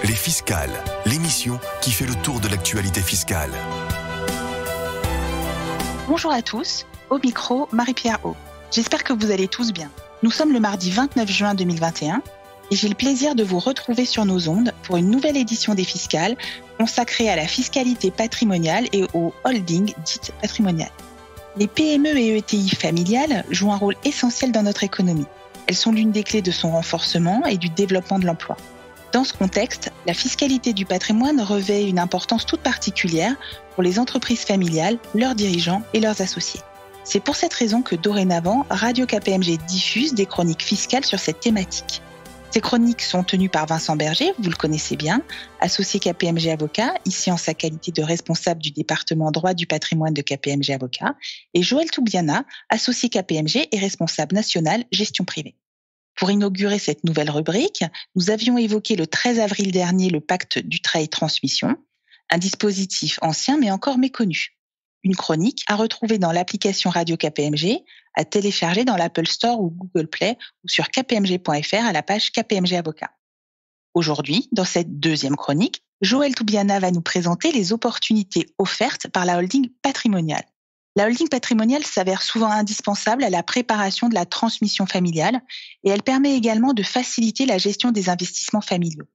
Les Fiscales, l'émission qui fait le tour de l'actualité fiscale. Bonjour à tous, au micro Marie-Pierre O. J'espère que vous allez tous bien. Nous sommes le mardi 29 juin 2021 et j'ai le plaisir de vous retrouver sur nos ondes pour une nouvelle édition des Fiscales consacrée à la fiscalité patrimoniale et aux holdings dites patrimoniales. Les PME et ETI familiales jouent un rôle essentiel dans notre économie. Elles sont l'une des clés de son renforcement et du développement de l'emploi. Dans ce contexte, la fiscalité du patrimoine revêt une importance toute particulière pour les entreprises familiales, leurs dirigeants et leurs associés. C'est pour cette raison que dorénavant, Radio KPMG diffuse des chroniques fiscales sur cette thématique. Ces chroniques sont tenues par Vincent Berger, vous le connaissez bien, associé KPMG Avocat, ici en sa qualité de responsable du département droit du patrimoine de KPMG Avocat, et Joël Toubiana, associé KPMG et responsable national gestion privée. Pour inaugurer cette nouvelle rubrique, nous avions évoqué le 13 avril dernier le pacte Dutreil-Transmission, un dispositif ancien mais encore méconnu. Une chronique à retrouver dans l'application Radio KPMG, à télécharger dans l'Apple Store ou Google Play ou sur kpmg.fr à la page KPMG Avocat. Aujourd'hui, dans cette deuxième chronique, Joël Toubiana va nous présenter les opportunités offertes par la holding patrimoniale. La holding patrimoniale s'avère souvent indispensable à la préparation de la transmission familiale et elle permet également de faciliter la gestion des investissements familiaux.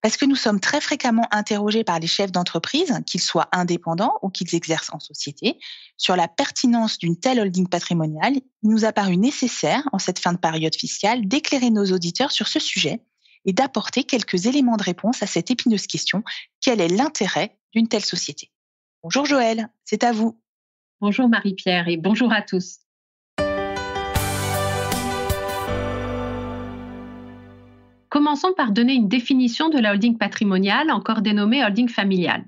Parce que nous sommes très fréquemment interrogés par les chefs d'entreprise, qu'ils soient indépendants ou qu'ils exercent en société, sur la pertinence d'une telle holding patrimoniale, il nous a paru nécessaire, en cette fin de période fiscale, d'éclairer nos auditeurs sur ce sujet et d'apporter quelques éléments de réponse à cette épineuse question: quel est l'intérêt d'une telle société? Bonjour Joël, c'est à vous. Bonjour Marie-Pierre et bonjour à tous. Commençons par donner une définition de la holding patrimoniale, encore dénommée holding familiale.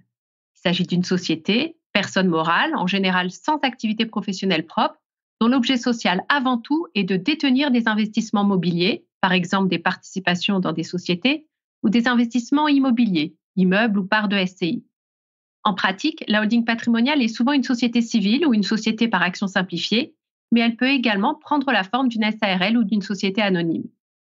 Il s'agit d'une société, personne morale, en général sans activité professionnelle propre, dont l'objet social avant tout est de détenir des investissements mobiliers, par exemple des participations dans des sociétés, ou des investissements immobiliers, immeubles ou parts de SCI. En pratique, la holding patrimoniale est souvent une société civile ou une société par action simplifiée, mais elle peut également prendre la forme d'une SARL ou d'une société anonyme.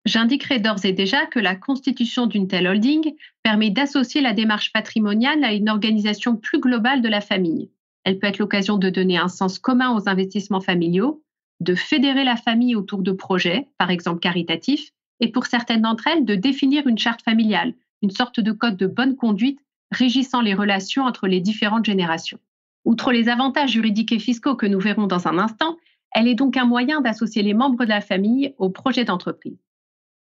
J'indiquerai d'ores et déjà que la constitution d'une telle holding permet d'associer la démarche patrimoniale à une organisation plus globale de la famille. Elle peut être l'occasion de donner un sens commun aux investissements familiaux, de fédérer la famille autour de projets, par exemple caritatifs, et pour certaines d'entre elles, de définir une charte familiale, une sorte de code de bonne conduite régissant les relations entre les différentes générations. Outre les avantages juridiques et fiscaux que nous verrons dans un instant, elle est donc un moyen d'associer les membres de la famille au projet d'entreprise.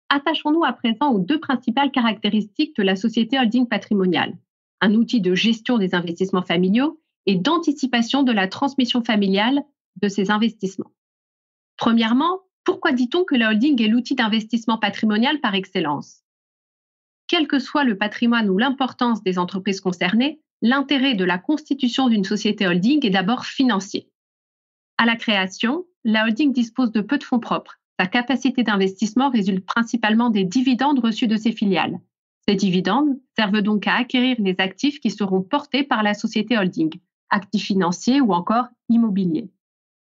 Attachons-nous à présent aux deux principales caractéristiques de la société holding patrimoniale: un outil de gestion des investissements familiaux et d'anticipation de la transmission familiale de ces investissements. Premièrement, pourquoi dit-on que la holding est l'outil d'investissement patrimonial par excellence? Quel que soit le patrimoine ou l'importance des entreprises concernées, l'intérêt de la constitution d'une société holding est d'abord financier. À la création, la holding dispose de peu de fonds propres. Sa capacité d'investissement résulte principalement des dividendes reçus de ses filiales. Ces dividendes servent donc à acquérir les actifs qui seront portés par la société holding, actifs financiers ou encore immobiliers.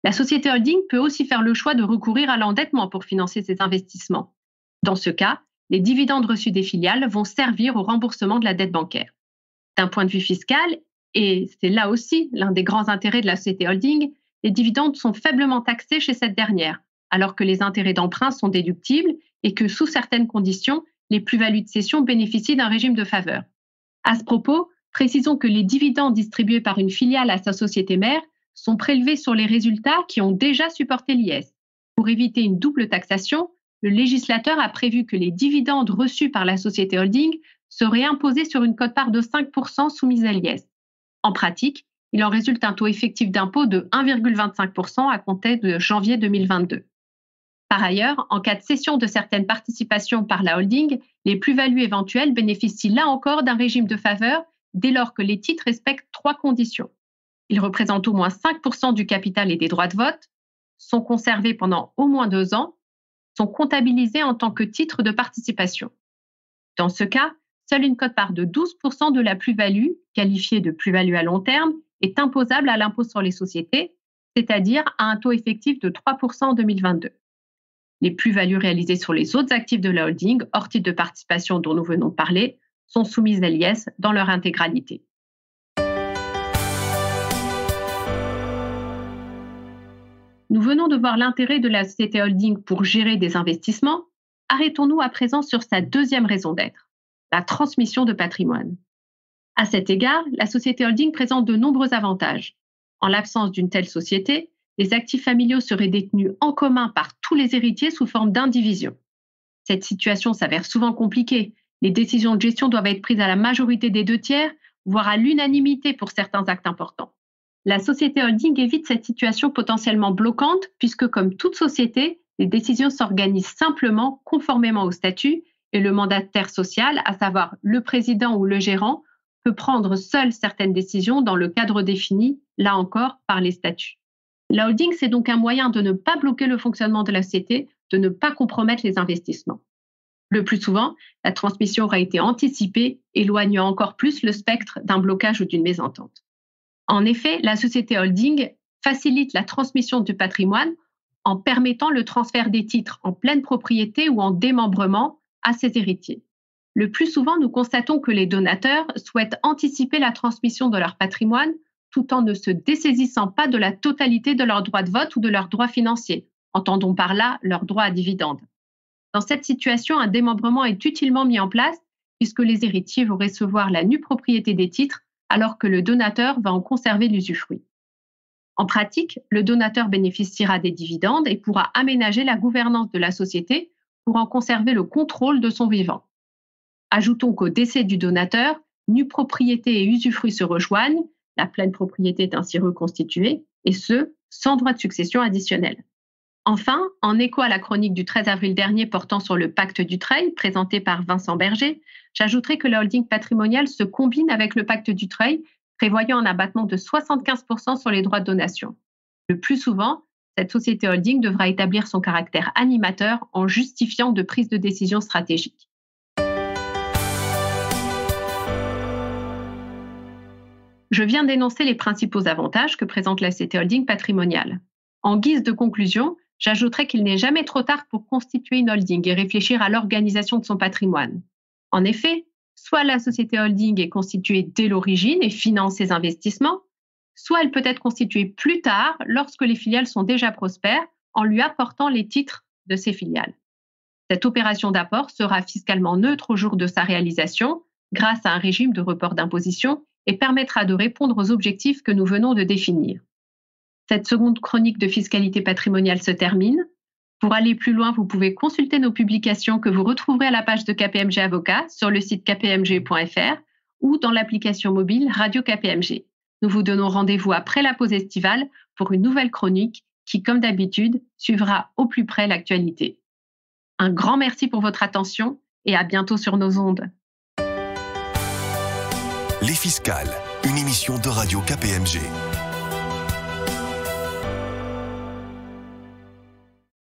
La société holding peut aussi faire le choix de recourir à l'endettement pour financer ses investissements. Dans ce cas, les dividendes reçus des filiales vont servir au remboursement de la dette bancaire. D'un point de vue fiscal, et c'est là aussi l'un des grands intérêts de la société holding, les dividendes sont faiblement taxés chez cette dernière, alors que les intérêts d'emprunt sont déductibles et que, sous certaines conditions, les plus-values de cession bénéficient d'un régime de faveur. À ce propos, précisons que les dividendes distribués par une filiale à sa société mère sont prélevés sur les résultats qui ont déjà supporté l'IS. Pour éviter une double taxation, le législateur a prévu que les dividendes reçus par la société holding seraient imposés sur une quote-part de 5% soumise à l'IS. En pratique, il en résulte un taux effectif d'impôt de 1,25% à compter de janvier 2022. Par ailleurs, en cas de cession de certaines participations par la holding, les plus-values éventuelles bénéficient là encore d'un régime de faveur dès lors que les titres respectent 3 conditions. Ils représentent au moins 5% du capital et des droits de vote, sont conservés pendant au moins 2 ans, sont comptabilisés en tant que titres de participation. Dans ce cas, seule une quote-part de 12% de la plus-value, qualifiée de plus-value à long terme, est imposable à l'impôt sur les sociétés, c'est-à-dire à un taux effectif de 3% en 2022. Les plus-values réalisées sur les autres actifs de la holding, hors titre de participation dont nous venons de parler, sont soumises à l'IS dans leur intégralité. Nous venons de voir l'intérêt de la société holding pour gérer des investissements. Arrêtons-nous à présent sur sa deuxième raison d'être, la transmission de patrimoine. À cet égard, la société holding présente de nombreux avantages. En l'absence d'une telle société, les actifs familiaux seraient détenus en commun par tous les héritiers sous forme d'indivision. Cette situation s'avère souvent compliquée. Les décisions de gestion doivent être prises à la majorité des 2/3, voire à l'unanimité pour certains actes importants. La société holding évite cette situation potentiellement bloquante puisque, comme toute société, les décisions s'organisent simplement conformément au statut et le mandataire social, à savoir le président ou le gérant, peut prendre seul certaines décisions dans le cadre défini, là encore, par les statuts. La holding, c'est donc un moyen de ne pas bloquer le fonctionnement de la société, de ne pas compromettre les investissements. Le plus souvent, la transmission aura été anticipée, éloignant encore plus le spectre d'un blocage ou d'une mésentente. En effet, la société holding facilite la transmission du patrimoine en permettant le transfert des titres en pleine propriété ou en démembrement à ses héritiers. Le plus souvent, nous constatons que les donateurs souhaitent anticiper la transmission de leur patrimoine tout en ne se dessaisissant pas de la totalité de leurs droits de vote ou de leurs droits financiers. Entendons par là leurs droits à dividendes. Dans cette situation, un démembrement est utilement mis en place puisque les héritiers vont recevoir la nue propriété des titres alors que le donateur va en conserver l'usufruit. En pratique, le donateur bénéficiera des dividendes et pourra aménager la gouvernance de la société pour en conserver le contrôle de son vivant. Ajoutons qu'au décès du donateur, nue propriété et usufruit se rejoignent, la pleine propriété est ainsi reconstituée, et ce, sans droit de succession additionnel. Enfin, en écho à la chronique du 13 avril dernier portant sur le pacte Dutreil, présentée par Vincent Berger, j'ajouterai que la holding patrimoniale se combine avec le pacte Dutreil, prévoyant un abattement de 75% sur les droits de donation. Le plus souvent, cette société holding devra établir son caractère animateur en justifiant de prise de décision stratégique. Je viens d'énoncer les principaux avantages que présente la société holding patrimoniale. En guise de conclusion, j'ajouterai qu'il n'est jamais trop tard pour constituer une holding et réfléchir à l'organisation de son patrimoine. En effet, soit la société holding est constituée dès l'origine et finance ses investissements, soit elle peut être constituée plus tard lorsque les filiales sont déjà prospères en lui apportant les titres de ses filiales. Cette opération d'apport sera fiscalement neutre au jour de sa réalisation grâce à un régime de report d'imposition et permettra de répondre aux objectifs que nous venons de définir. Cette seconde chronique de fiscalité patrimoniale se termine. Pour aller plus loin, vous pouvez consulter nos publications que vous retrouverez à la page de KPMG Avocat sur le site kpmg.fr ou dans l'application mobile Radio KPMG. Nous vous donnons rendez-vous après la pause estivale pour une nouvelle chronique qui, comme d'habitude, suivra au plus près l'actualité. Un grand merci pour votre attention et à bientôt sur nos ondes. Les Fiscales, une émission de Radio KPMG.